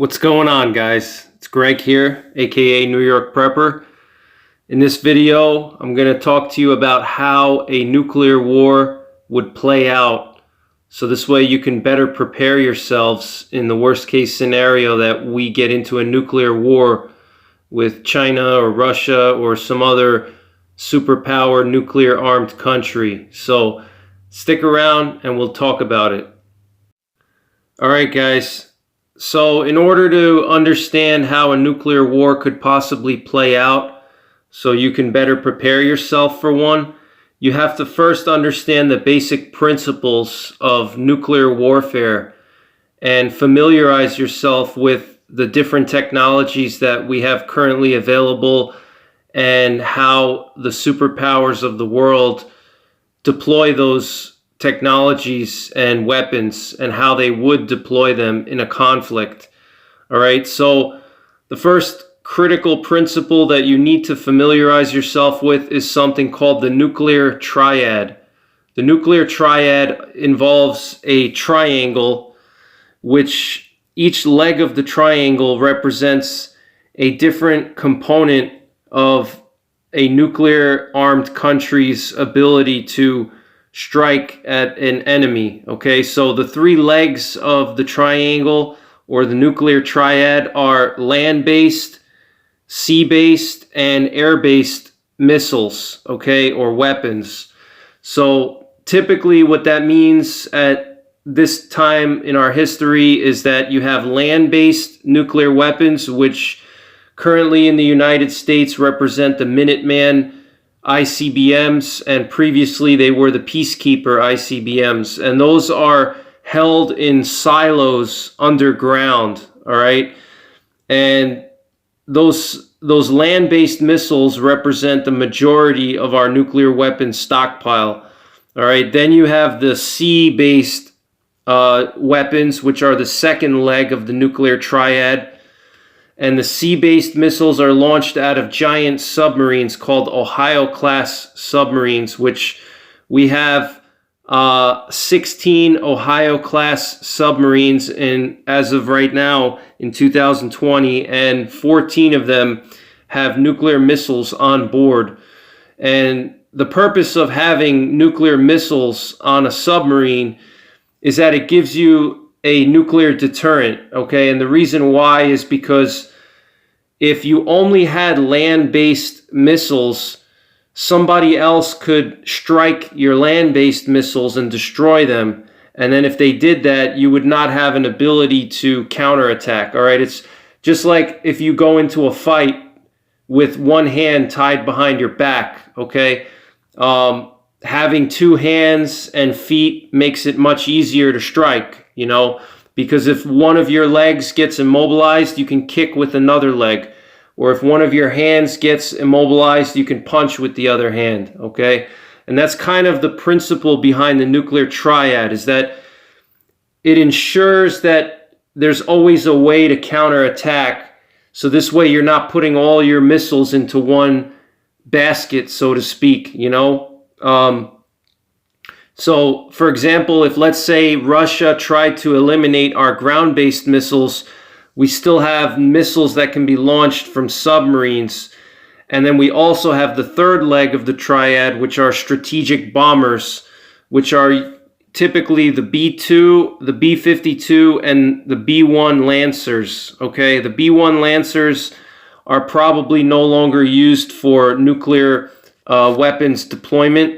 What's going on, guys? It's Greg here, aka NYPrepper. In this video, I'm going to talk to you about how a nuclear war would play out. So this way you can better prepare yourselves in the worst case scenario that we get into a nuclear war with China or Russia or some other superpower nuclear armed country. So stick around and we'll talk about it. Alright guys. So in order to understand how a nuclear war could possibly play out, so you can better prepare yourself for one, you have to first understand the basic principles of nuclear warfare and familiarize yourself with the different technologies that we have currently available and how the superpowers of the world deploy those technologies and weapons and how they would deploy them in a conflict. All right, so the first critical principle that you need to familiarize yourself with is something called the Nuclear Triad. The Nuclear Triad involves a triangle, which each leg of the triangle represents a different component of a nuclear armed country's ability to strike at an enemy. Okay, so the three legs of the triangle or the nuclear triad are land-based, sea-based, and air-based missiles, okay, or weapons. So typically what that means at this time in our history is that you have land-based nuclear weapons, which currently in the United States represent the Minuteman ICBMs, and previously they were the Peacekeeper ICBMs, and those are held in silos underground. All right, and those land-based missiles represent the majority of our nuclear weapons stockpile. All right, then you have the sea-based weapons, which are the second leg of the nuclear triad. And the sea-based missiles are launched out of giant submarines called Ohio-class submarines, which we have 16 Ohio-class submarines as of right now in 2020, and 14 of them have nuclear missiles on board. And the purpose of having nuclear missiles on a submarine is that it gives you a nuclear deterrent, okay? And the reason why is because if you only had land-based missiles, somebody else could strike your land-based missiles and destroy them. And then if they did that, you would not have an ability to counterattack, all right? It's just like if you go into a fight with one hand tied behind your back, okay? Having two hands and feet makes it much easier to strike, you know, because if one of your legs gets immobilized, you can kick with another leg. Or if one of your hands gets immobilized, you can punch with the other hand, okay? And that's kind of the principle behind the nuclear triad, is that it ensures that there's always a way to counterattack. So this way you're not putting all your missiles into one basket, so to speak, you know? So, for example, if let's say Russia tried to eliminate our ground-based missiles, we still have missiles that can be launched from submarines. And then we also have the third leg of the triad, which are strategic bombers, which are typically the B-2, the B-52, and the B-1 Lancers. Okay, the B-1 Lancers are probably no longer used for nuclear weapons deployment,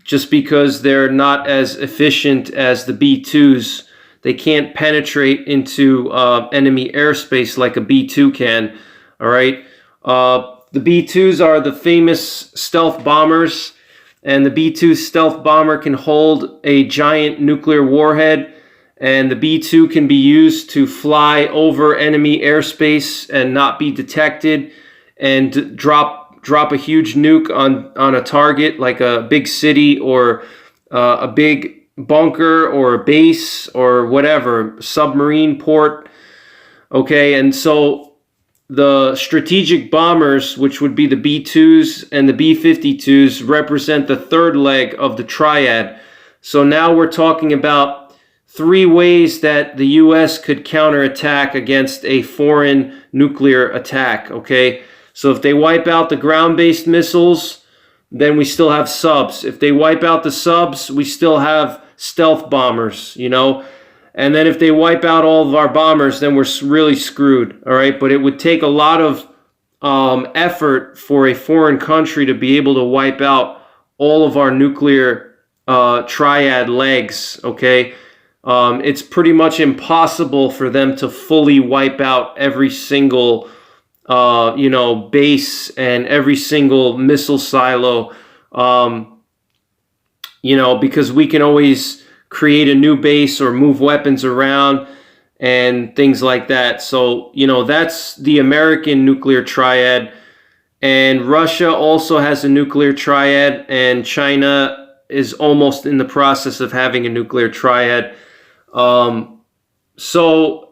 just because they're not as efficient as the B-2s. They can't penetrate into enemy airspace like a B-2 can. All right. The B-2s are the famous stealth bombers, and the B-2 stealth bomber can hold a giant nuclear warhead, and the B-2 can be used to fly over enemy airspace and not be detected, and drop a huge nuke on a target like a big city or a big bunker or a base or whatever, submarine port. Okay, and so the strategic bombers, which would be the B-2s and the B-52s, represent the third leg of the triad. So now we're talking about three ways that the US could counterattack against a foreign nuclear attack, okay? So if they wipe out the ground-based missiles, then we still have subs. If they wipe out the subs, we still have stealth bombers, you know? And then if they wipe out all of our bombers, then we're really screwed, all right? But it would take a lot of effort for a foreign country to be able to wipe out all of our nuclear triad legs, okay? It's pretty much impossible for them to fully wipe out every single base and every single missile silo, because we can always create a new base or move weapons around and things like that. So, that's the American nuclear triad. And Russia also has a nuclear triad, and China is almost in the process of having a nuclear triad. So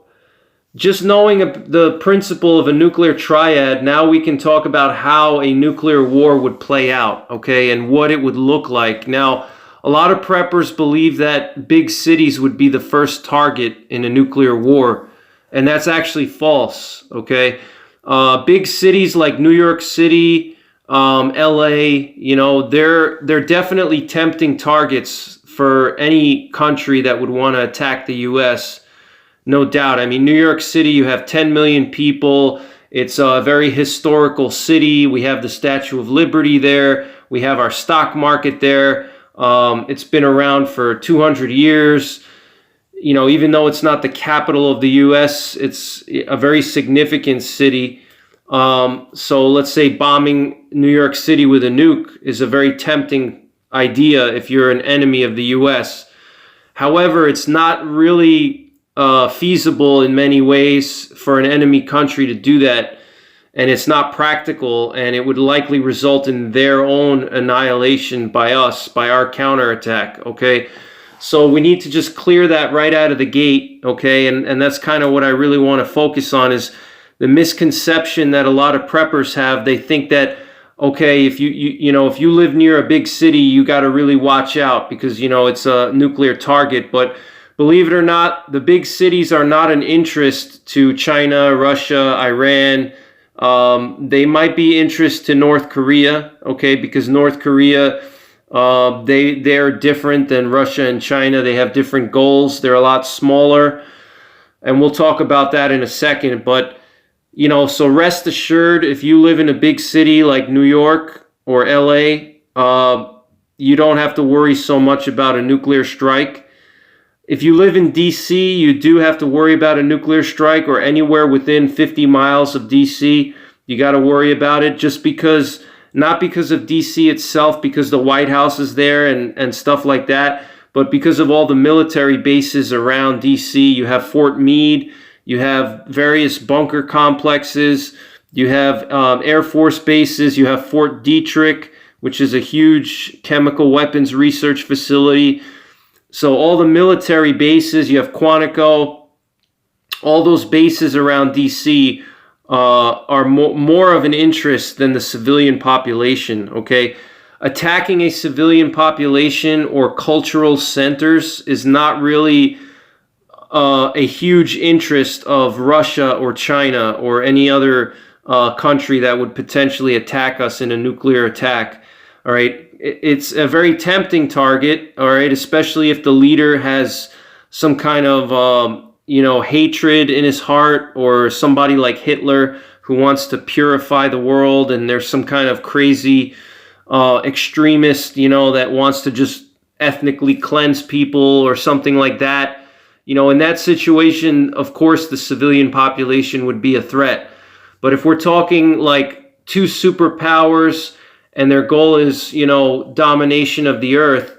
just knowing the principle of a nuclear triad, now we can talk about how a nuclear war would play out, okay, and what it would look like. Now, a lot of preppers believe that big cities would be the first target in a nuclear war, and that's actually false, okay? Big cities like New York City, LA, they're definitely tempting targets for any country that would want to attack the US. No doubt. I mean, New York City, you have 10 million people. It's a very historical city. We have the Statue of Liberty there. We have our stock market there. It's been around for 200 years. Even though it's not the capital of the US, it's a very significant city. So let's say bombing New York City with a nuke is a very tempting idea if you're an enemy of the US. However, it's not really feasible in many ways for an enemy country to do that, and it's not practical, and it would likely result in their own annihilation by us, by our counterattack, okay? So we need to just clear that right out of the gate, okay? And that's kind of what I really want to focus on, is the misconception that a lot of preppers have. They think that, okay, if if you live near a big city, you got to really watch out because it's a nuclear target. But believe it or not, the big cities are not an interest to China, Russia, Iran. They might be interest to North Korea, okay, because North Korea, they're different than Russia and China. They have different goals. They're a lot smaller, and we'll talk about that in a second. But so rest assured, if you live in a big city like New York or LA, you don't have to worry so much about a nuclear strike. If you live in DC, you do have to worry about a nuclear strike, or anywhere within 50 miles of DC, you got to worry about it, not because of DC itself, because the White House is there and stuff like that, but because of all the military bases around DC. You have Fort Meade, you have various bunker complexes, you have Air Force bases, you have Fort Detrick, which is a huge chemical weapons research facility. So all the military bases, you have Quantico, all those bases around DC are more of an interest than the civilian population, okay? Attacking a civilian population or cultural centers is not really a huge interest of Russia or China or any other country that would potentially attack us in a nuclear attack, all right? It's a very tempting target, all right, especially if the leader has some kind of, hatred in his heart, or somebody like Hitler who wants to purify the world, and there's some kind of crazy extremist, that wants to just ethnically cleanse people or something like that. In that situation, of course, the civilian population would be a threat. But if we're talking like two superpowers and their goal is, domination of the earth,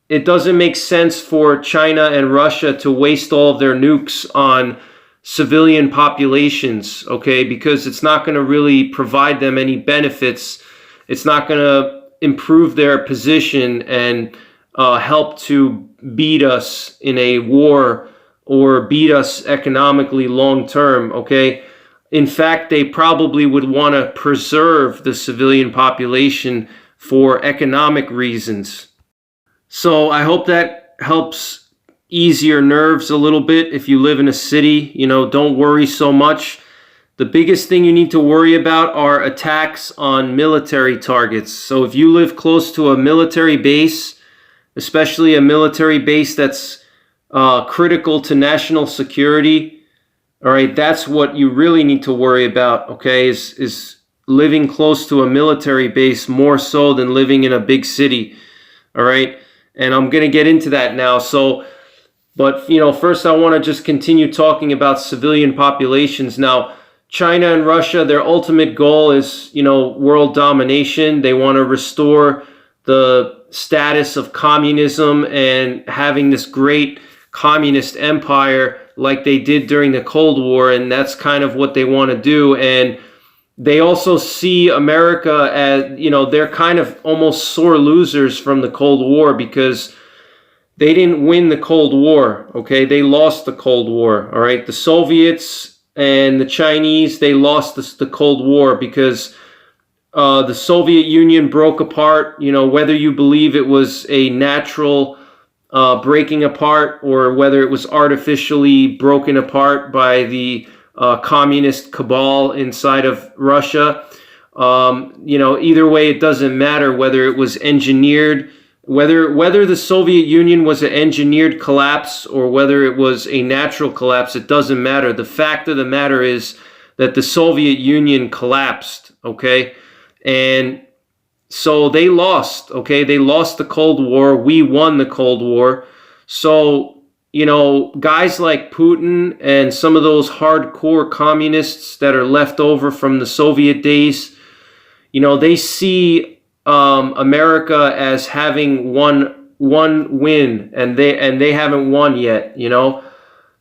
it doesn't make sense for China and Russia to waste all of their nukes on civilian populations, okay? Because it's not going to really provide them any benefits. It's not going to improve their position and help to beat us in a war or beat us economically long term, okay? In fact, they probably would want to preserve the civilian population for economic reasons. So I hope that helps ease your nerves a little bit if you live in a city. You know, don't worry so much. The biggest thing you need to worry about are attacks on military targets. So if you live close to a military base, especially a military base that's critical to national security, all right, that's what you really need to worry about, okay, is living close to a military base more so than living in a big city, all right? And I'm going to get into that now. But, you know, first I want to just continue talking about civilian populations. Now, China and Russia, their ultimate goal is, you know, world domination. They want to restore the status of communism and having this great communist empire like they did during the Cold War, and that's kind of what they want to do. And they also see America as, you know, they're kind of almost sore losers from the Cold War because they didn't win the Cold War, okay? They lost the Cold War, all right? The Soviets and the Chinese, they lost the Cold War because the Soviet Union broke apart. You know, whether you believe it was a natural breaking apart or whether it was artificially broken apart by the communist cabal inside of Russia. You know, either way, it doesn't matter whether it was engineered, whether the Soviet Union was an engineered collapse or whether it was a natural collapse. It doesn't matter. The fact of the matter is that the Soviet Union collapsed, okay? And so they lost, okay? They lost the Cold War. We won the Cold War. So, you know, guys like Putin and some of those hardcore communists that are left over from the Soviet days, you know, they see America as having one win, and they haven't won yet, you know.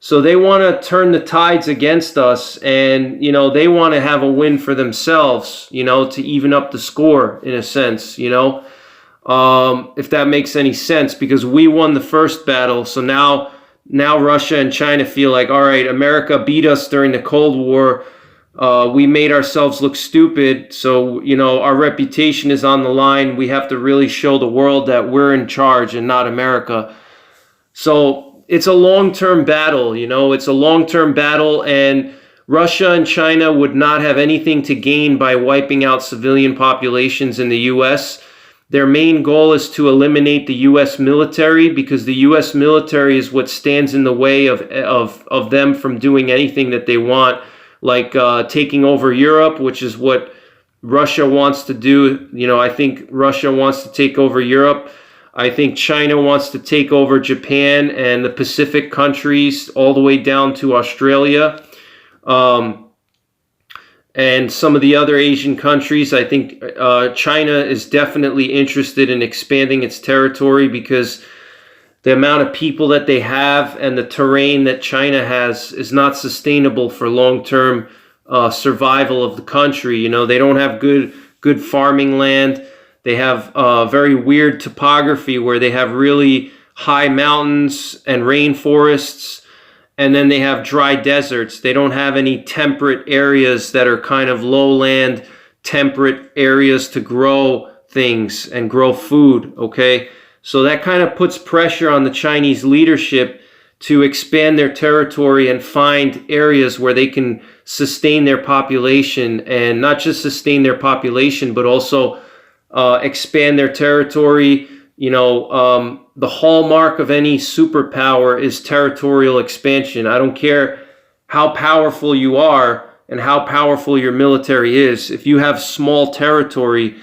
So they want to turn the tides against us, and, you know, they want to have a win for themselves, you know, to even up the score in a sense, you know, if that makes any sense, because we won the first battle. So now Russia and China feel like, all right, America beat us during the Cold War. We made ourselves look stupid. So, you know, our reputation is on the line. We have to really show the world that we're in charge and not America. So it's a long-term battle, you know, it's a long-term battle, and Russia and China would not have anything to gain by wiping out civilian populations in the U.S. Their main goal is to eliminate the U.S. military, because the U.S. military is what stands in the way of them from doing anything that they want, like taking over Europe, which is what Russia wants to do. You know, I think Russia wants to take over Europe. I think China wants to take over Japan and the Pacific countries all the way down to Australia. And some of the other Asian countries. I think China is definitely interested in expanding its territory because the amount of people that they have and the terrain that China has is not sustainable for long-term survival of the country. You know, they don't have good farming land. They have very weird topography where they have really high mountains and rainforests, and then they have dry deserts. They don't have any temperate areas that are kind of lowland, temperate areas to grow things and grow food, okay? So that kind of puts pressure on the Chinese leadership to expand their territory and find areas where they can sustain their population, and not just sustain their population, but also expand their territory. You know, the hallmark of any superpower is territorial expansion. I don't care how powerful you are and how powerful your military is. If you have small territory,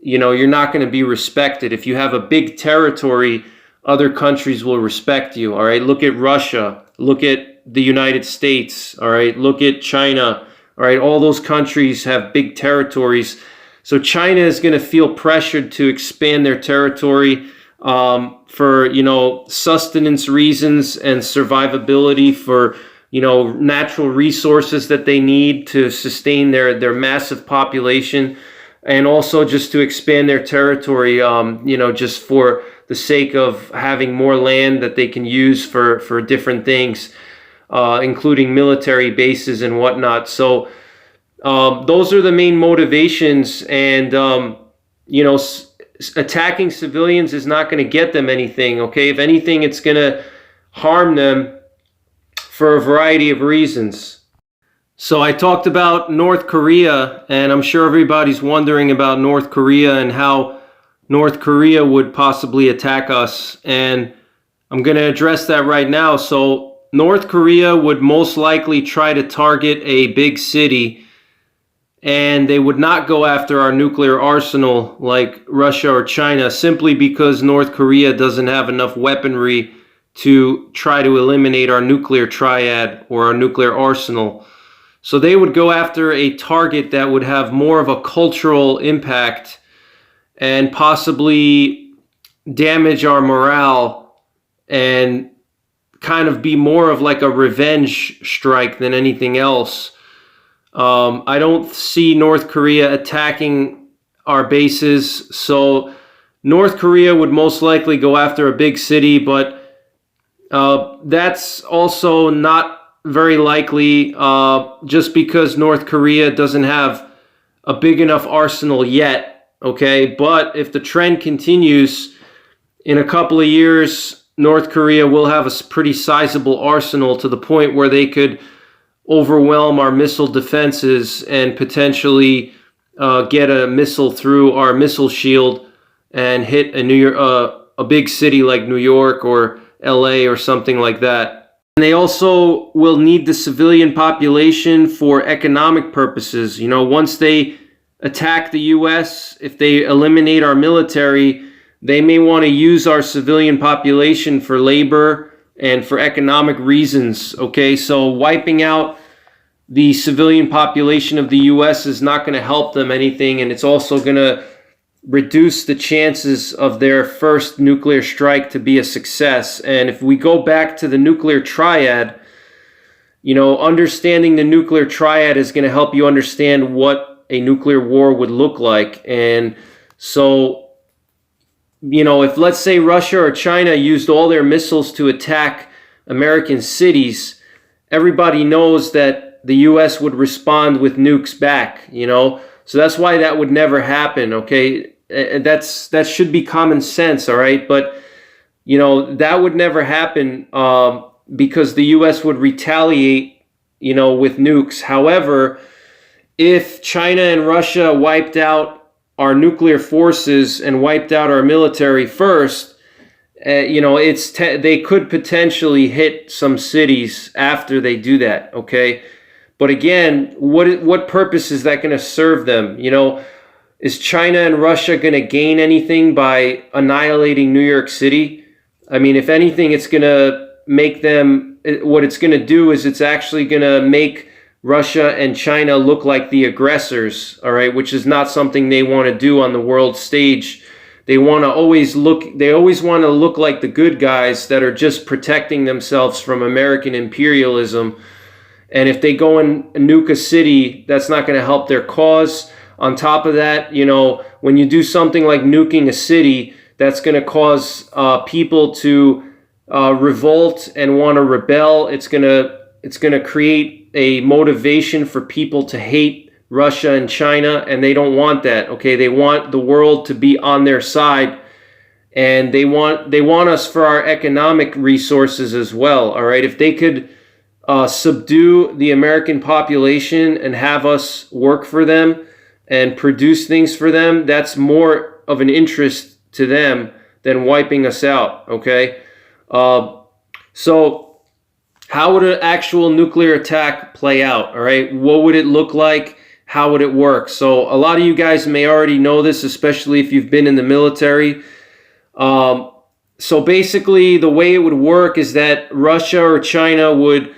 you know, you're not going to be respected. If you have a big territory, other countries will respect you. All right, look at Russia, look at the United States, all right, look at China, all right, all those countries have big territories. So China is going to feel pressured to expand their territory for, you know, sustenance reasons and survivability, for, you know, natural resources that they need to sustain their massive population, and also just to expand their territory, you know, just for the sake of having more land that they can use for different things, including military bases and whatnot. So those are the main motivations, and you know, attacking civilians is not going to get them anything. Okay, if anything, it's going to harm them for a variety of reasons. So I talked about North Korea, and I'm sure everybody's wondering about North Korea and how North Korea would possibly attack us. And I'm going to address that right now. So North Korea would most likely try to target a big city, and they would not go after our nuclear arsenal like Russia or China, simply because North Korea doesn't have enough weaponry to try to eliminate our nuclear triad or our nuclear arsenal. So they would go after a target that would have more of a cultural impact and possibly damage our morale and kind of be more of like a revenge strike than anything else. I don't see North Korea attacking our bases. So North Korea would most likely go after a big city, but that's also not very likely, just because North Korea doesn't have a big enough arsenal yet, okay? But if the trend continues, in a couple of years, North Korea will have a pretty sizable arsenal to the point where they could overwhelm our missile defenses and potentially get a missile through our missile shield and hit a big city like New York or LA or something like that. And they also will need the civilian population for economic purposes. You know, once they attack the US, if they eliminate our military, they may want to use our civilian population for labor and for economic reasons, okay? So wiping out the civilian population of the US is not going to help them anything, and it's also going to reduce the chances of their first nuclear strike to be a success. And if we go back to the nuclear triad, you know, understanding the nuclear triad is going to help you understand what a nuclear war would look like. And so, you know, if let's say Russia or China used all their missiles to attack American cities, everybody knows that the US would respond with nukes back, you know. So that's why that would never happen, okay? That should be common sense, all right? But, you know, that would never happen because the US would retaliate, you know, with nukes. However, if China and Russia wiped out our nuclear forces and wiped out our military first, you know, they could potentially hit some cities after they do that, okay? But again, what purpose is that going to serve them? You know, is China and Russia going to gain anything by annihilating New York City? I mean, if anything, it's going to make them, what it's going to do is it's actually going to make Russia and China look like the aggressors, all right, which is not something they want to do on the world stage. They always want to look like the good guys that are just protecting themselves from American imperialism. And if they go and nuke a city, that's not going to help their cause. On top of that, you know, when you do something like nuking a city, that's going to cause people to revolt and want to rebel. It's going to create a motivation for people to hate Russia and China, and they don't want that. Okay, they want the world to be on their side, and they want us for our economic resources as well. All right, if they could subdue the American population and have us work for them and produce things for them, that's more of an interest to them than wiping us out, okay? So how would an actual nuclear attack play out, all right? What would it look like? How would it work? So a lot of you guys may already know this, especially if you've been in the military. So basically the way it would work is that Russia or China would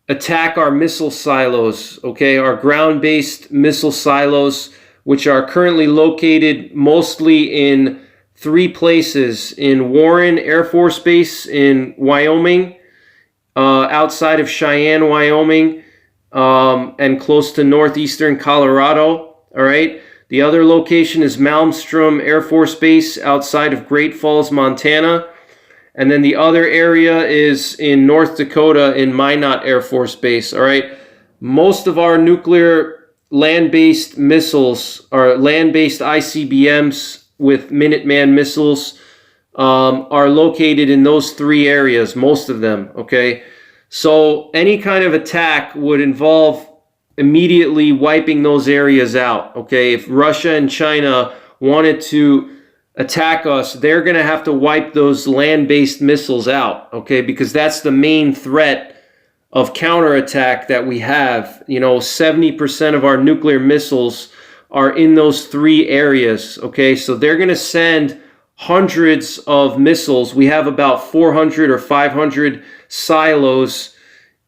attack our missile silos, okay, our ground-based missile silos, which are currently located mostly in 3 places: in Warren Air Force Base in Wyoming, outside of Cheyenne, Wyoming, and close to northeastern Colorado, all right? The other location is Malmstrom Air Force Base outside of Great Falls, Montana. And then the other area is in North Dakota in Minot Air Force Base, all right? Most of our nuclear land-based missiles are land-based ICBMs with Minuteman missiles. are located in those three areas, most of them, okay? So any kind of attack would involve immediately wiping those areas out, okay? If Russia and China wanted to attack us, they're going to have to wipe those land-based missiles out, okay? Because that's the main threat of counterattack that we have. 70% of our nuclear missiles are in those three areas, okay? So they're going to send hundreds of missiles. We have about 400 or 500 silos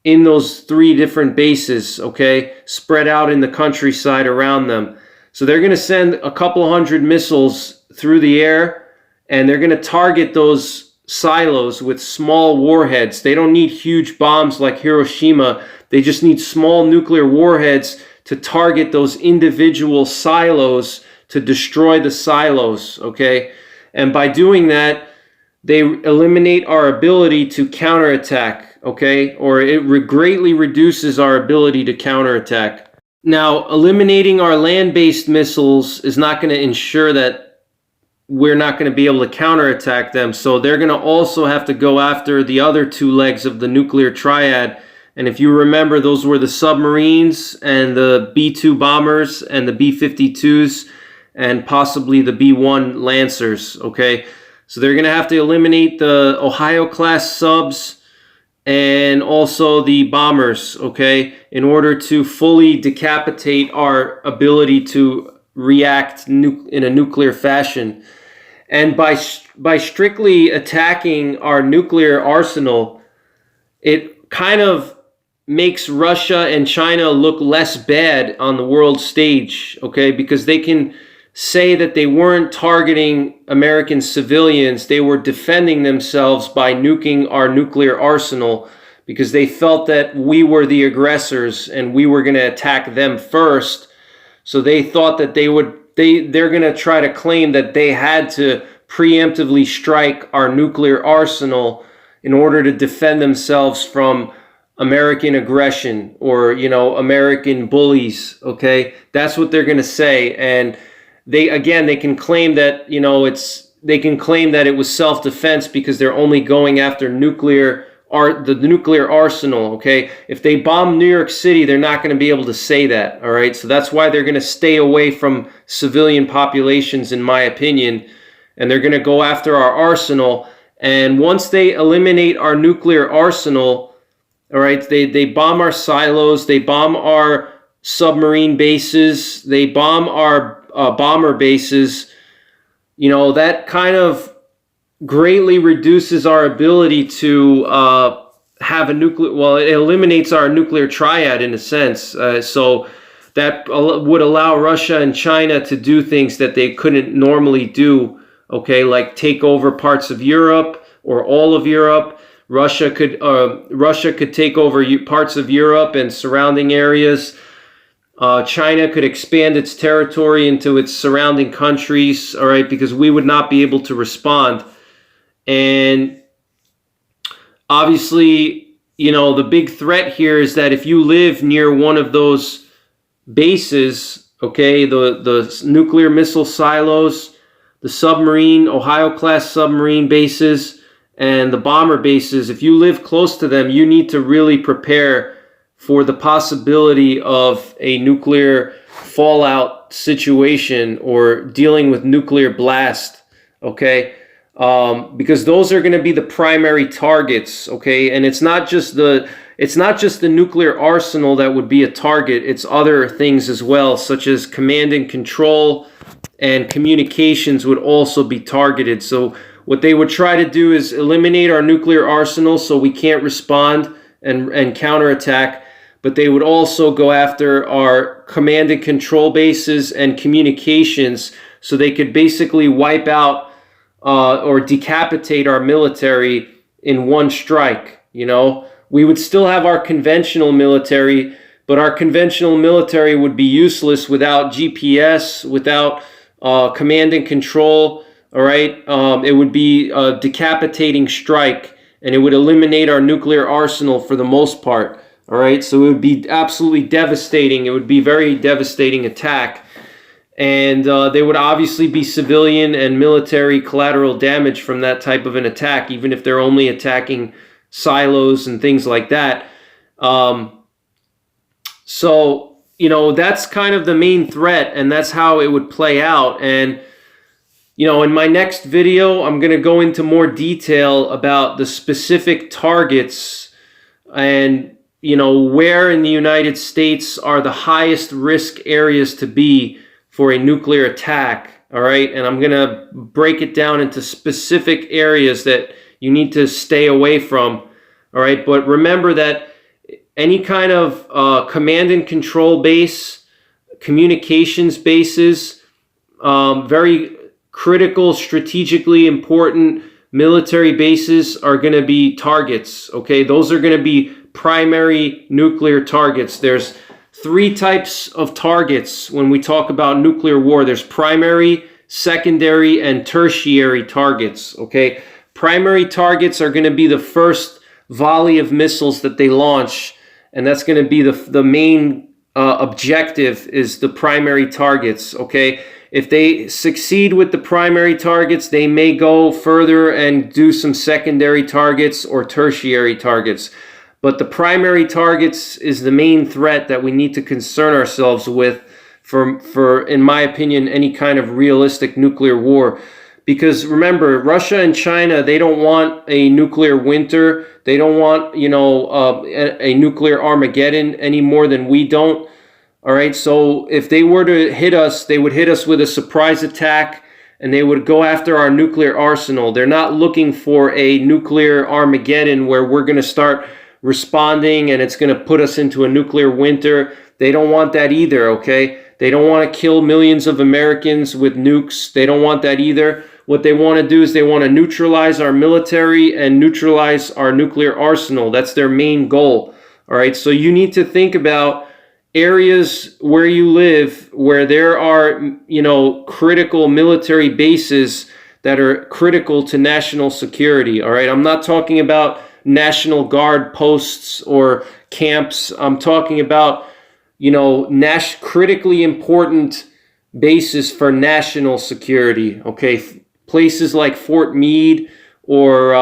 in those three different bases, okay, spread out in the countryside around them. So they're going to send a couple hundred missiles through the air, and they're going to target those silos with small warheads. They don't need huge bombs like Hiroshima. They just need small nuclear warheads to target those individual silos, to destroy the silos, okay? And by doing that, they eliminate our ability to counterattack, okay? Or it greatly reduces our ability to counterattack. Now, eliminating our land-based missiles is not going to ensure that we're not going to be able to counterattack them. So they're going to also have to go after the other two legs of the nuclear triad. And if you remember, those were the submarines and the B-2 bombers and the B-52s and possibly the B-1 Lancers, okay? So they're going to have to eliminate the Ohio-class subs and also the bombers, okay, in order to fully decapitate our ability to react in a nuclear fashion. And by strictly attacking our nuclear arsenal, it kind of makes Russia and China look less bad on the world stage, okay, because they can say that they weren't targeting American civilians. They were defending themselves by nuking our nuclear arsenal because they felt that we were the aggressors and we were going to attack them first. So they thought that they're going to try to claim that they had to preemptively strike our nuclear arsenal in order to defend themselves from American aggression or, American bullies, okay? That's what they're going to say. And they can claim that, they can claim that it was self-defense because they're only going after the nuclear arsenal, okay? If they bomb New York City, they're not going to be able to say that, all right? So that's why they're going to stay away from civilian populations, in my opinion, and they're going to go after our arsenal. And once they eliminate our nuclear arsenal, all right, they bomb our silos, they bomb our submarine bases, they bomb our bomber bases, that kind of greatly reduces our ability to have a nuclear, well, it eliminates our nuclear triad in a sense. So that would allow Russia and China to do things that they couldn't normally do, okay, like take over parts of Europe or all of Europe. Russia could take over parts of Europe and surrounding areas. China could expand its territory into its surrounding countries, all right, because we would not be able to respond. And obviously, the big threat here is that if you live near one of those bases, okay, the nuclear missile silos, the Ohio-class submarine bases, and the bomber bases, if you live close to them, you need to really prepare for the possibility of a nuclear fallout situation or dealing with nuclear blast, okay? Because those are going to be the primary targets, okay? And it's not just the nuclear arsenal that would be a target. It's other things as well, such as command and control, and communications would also be targeted. So what they would try to do is eliminate our nuclear arsenal so we can't respond and counterattack, but they would also go after our command and control bases and communications so they could basically wipe out or decapitate our military in one strike. We would still have our conventional military, but our conventional military would be useless without GPS, without command and control, all right? It would be a decapitating strike, and it would eliminate our nuclear arsenal for the most part, all right? So it would be absolutely devastating. It would be a very devastating attack. And there would obviously be civilian and military collateral damage from that type of an attack, even if they're only attacking silos and things like that. So, you know, that's kind of the main threat, and that's how it would play out. And, you know, in my next video, I'm going to go into more detail about the specific targets and, you know, where in the United States are the highest risk areas to be for a nuclear attack. All right. And I'm going to break it down into specific areas that you need to stay away from. All right. But remember that any kind of command and control base, communications bases, very critical, strategically important military bases are going to be targets. Okay. Those are going to be primary nuclear targets. There's three types of targets when we talk about nuclear war. There's primary, secondary, and tertiary targets. Okay. Primary targets are going to be the first volley of missiles that they launch, and that's going to be the main objective is the primary targets. Okay. If they succeed with the primary targets, they may go further and do some secondary targets or tertiary targets. But the primary targets is the main threat that we need to concern ourselves with for, in my opinion, any kind of realistic nuclear war. Because remember, Russia and China, they don't want a nuclear winter. They don't want, you know, a nuclear Armageddon any more than we don't. All right, so if they were to hit us, they would hit us with a surprise attack, and they would go after our nuclear arsenal. They're not looking for a nuclear Armageddon where we're going to start responding and it's going to put us into a nuclear winter. They don't want that either, okay? They don't want to kill millions of Americans with nukes. They don't want that either. What they want to do is they want to neutralize our military and neutralize our nuclear arsenal. That's their main goal, all right? So you need to think about areas where you live where there are, you know, critical military bases that are critical to national security, all right? I'm not talking about National Guard posts or camps. I'm talking about, you know, critically important bases for national security, okay? Places like Fort Meade or,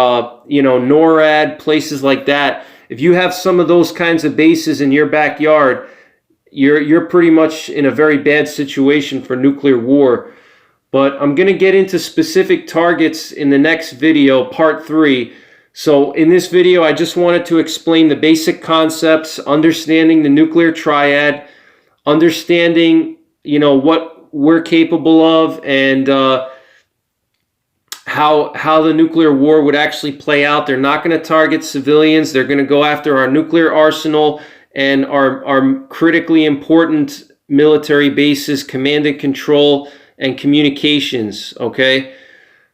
you know, NORAD, places like that. If you have some of those kinds of bases in your backyard, you're pretty much in a very bad situation for nuclear war. But I'm going to get into specific targets in the next video, part 3. So in this video, I just wanted to explain the basic concepts, understanding the nuclear triad, understanding, you know, what we're capable of, and how the nuclear war would actually play out. They're not going to target civilians. They're going to go after our nuclear arsenal and our critically important military bases, command and control, and communications, okay?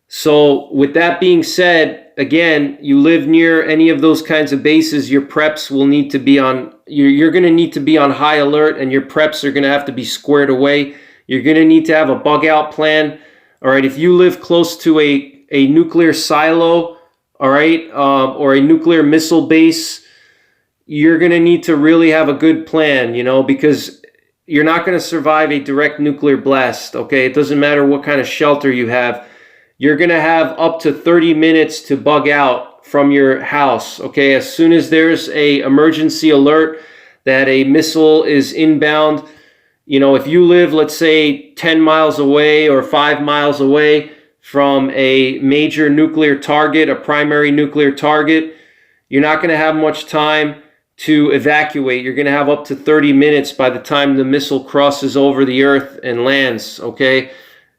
So with that being said, again, you live near any of those kinds of bases, your preps will need to be on, you're going to need to be on high alert, and your preps are going to have to be squared away. You're going to need to have a bug out plan. All right, if you live close to a nuclear silo, all right, or a nuclear missile base, you're going to need to really have a good plan, you know, because you're not going to survive a direct nuclear blast, okay? It doesn't matter what kind of shelter you have. You're going to have up to 30 minutes to bug out from your house, okay? As soon as there's a emergency alert that a missile is inbound, you know, if you live, let's say, 10 miles away or 5 miles away from a major nuclear target, a primary nuclear target, you're not going to have much time to evacuate. You're going to have up to 30 minutes by the time the missile crosses over the earth and lands, okay?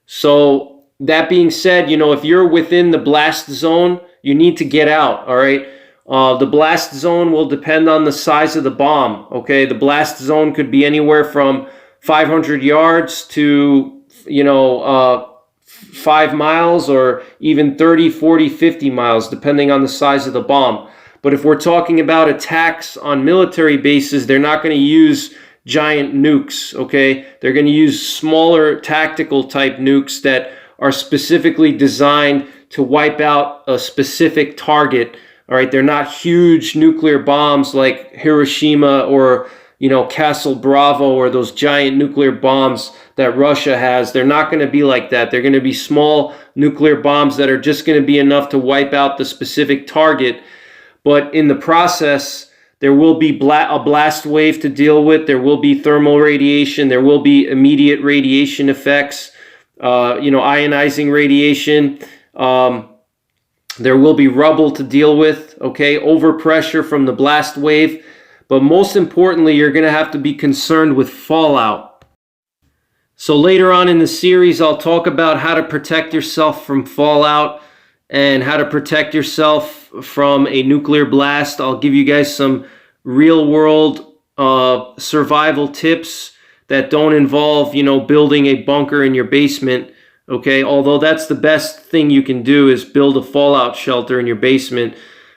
So that being said, you know, if you're within the blast zone, you need to get out, all right? The blast zone will depend on the size of the bomb, okay? The blast zone could be anywhere from 500 yards to, you know, 5 miles, or even 30, 40, 50 miles, depending on the size of the bomb. But if we're talking about attacks on military bases, they're not going to use giant nukes, okay? They're going to use smaller tactical type nukes that are specifically designed to wipe out a specific target, all right? They're not huge nuclear bombs like Hiroshima or, you know, Castle Bravo, or those giant nuclear bombs that Russia has. They're not going to be like that. They're going to be small nuclear bombs that are just going to be enough to wipe out the specific target. But in the process, there will be a blast wave to deal with. There will be thermal radiation. There will be immediate radiation effects, ionizing radiation. There will be rubble to deal with, okay, overpressure from the blast wave. But most importantly, you're going to have to be concerned with fallout. So later on in the series, I'll talk about how to protect yourself from fallout and how to protect yourself from a nuclear blast. I'll give you guys some real-world survival tips that don't involve, building a bunker in your basement. Okay, although that's the best thing you can do is build a fallout shelter in your basement,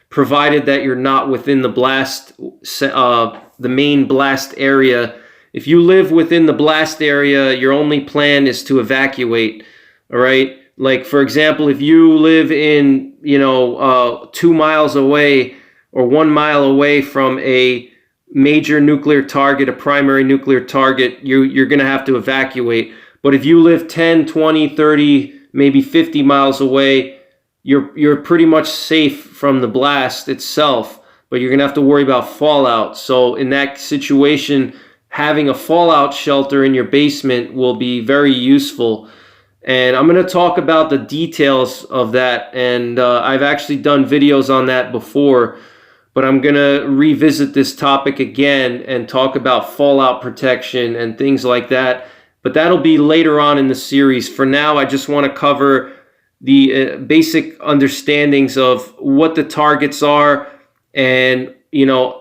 provided that you're not within the blast, the main blast area. If you live within the blast area, your only plan is to evacuate. All right, like for example, if you live in 2 miles away or 1 mile away from a major nuclear target, a primary nuclear target, you're going to have to evacuate. But if you live 10, 20, 30, maybe 50 miles away, you're pretty much safe from the blast itself, but you're going to have to worry about fallout. So in that situation, having a fallout shelter in your basement will be very useful. And I'm going to talk about the details of that. And I've actually done videos on that before, but I'm going to revisit this topic again and talk about fallout protection and things like that. But that'll be later on in the series. For now, I just want to cover the basic understandings of what the targets are and,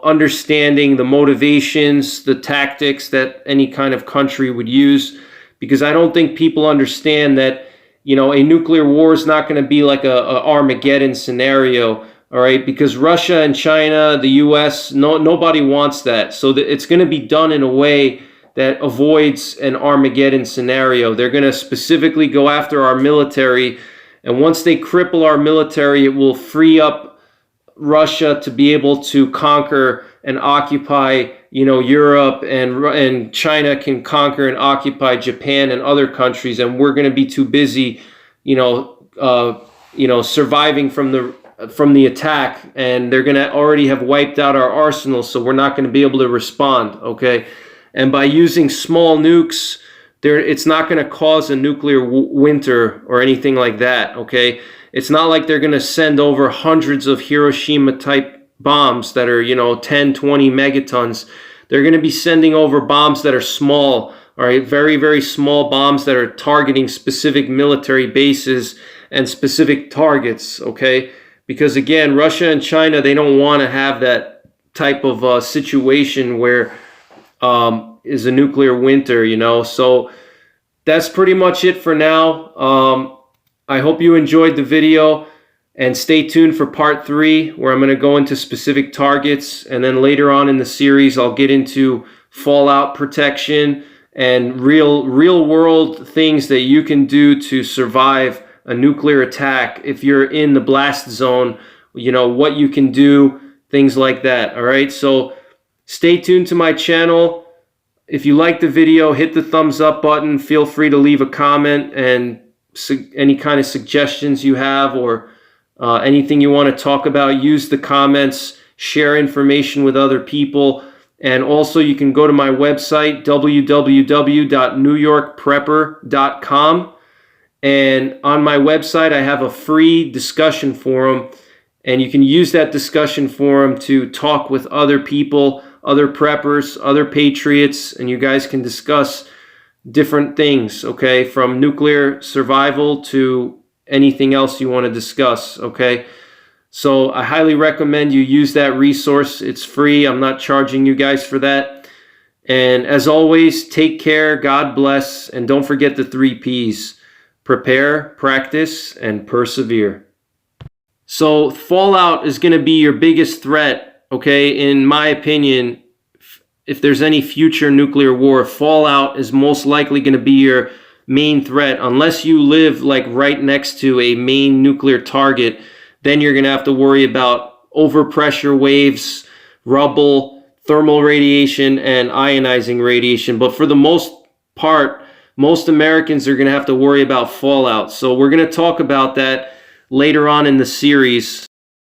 understanding the motivations, the tactics that any kind of country would use. Because I don't think people understand that, a nuclear war is not going to be like a Armageddon scenario, all right? Because Russia and China, the U.S., nobody wants that. So it's going to be done in a way that avoids an Armageddon scenario. They're going to specifically go after our military, and once they cripple our military, it will free up Russia to be able to conquer and occupy, Europe, and China can conquer and occupy Japan and other countries, and we're going to be too busy, surviving from the attack, and they're going to already have wiped out our arsenal, so we're not going to be able to respond, okay? And by using small nukes, it's not going to cause a nuclear winter or anything like that, okay? It's not like they're going to send over hundreds of Hiroshima-type bombs that are, 10, 20 megatons. They're going to be sending over bombs that are small, all right? Very, very small bombs that are targeting specific military bases and specific targets, okay? Because, again, Russia and China, they don't want to have that type of situation where is a nuclear winter, So that's pretty much it for now. I hope you enjoyed the video, and stay tuned for part 3, where I'm going to go into specific targets, and then later on in the series I'll get into fallout protection and real world things that you can do to survive a nuclear attack if you're in the blast zone, what you can do, things like that. All right, so stay tuned to my channel. If you like the video, hit the thumbs up button. Feel free to leave a comment and any kind of suggestions you have, or anything you want to talk about. Use the comments, share information with other people. And also you can go to my website, www.NYPrepper.com. And on my website, I have a free discussion forum, and you can use that discussion forum to talk with other people, other preppers, other patriots, and you guys can discuss different things, okay, from nuclear survival to anything else you want to discuss, okay? So I highly recommend you use that resource. It's free. I'm not charging you guys for that. And as always, take care, God bless, and don't forget the 3 Ps. Prepare, practice, and persevere. So fallout is going to be your biggest threat, okay? In my opinion, if there's any future nuclear war, fallout is most likely going to be your main threat. Unless you live like right next to a main nuclear target, then you're going to have to worry about overpressure waves, rubble, thermal radiation, and ionizing radiation. But for the most part, most Americans are going to have to worry about fallout. So we're going to talk about that later on in the series.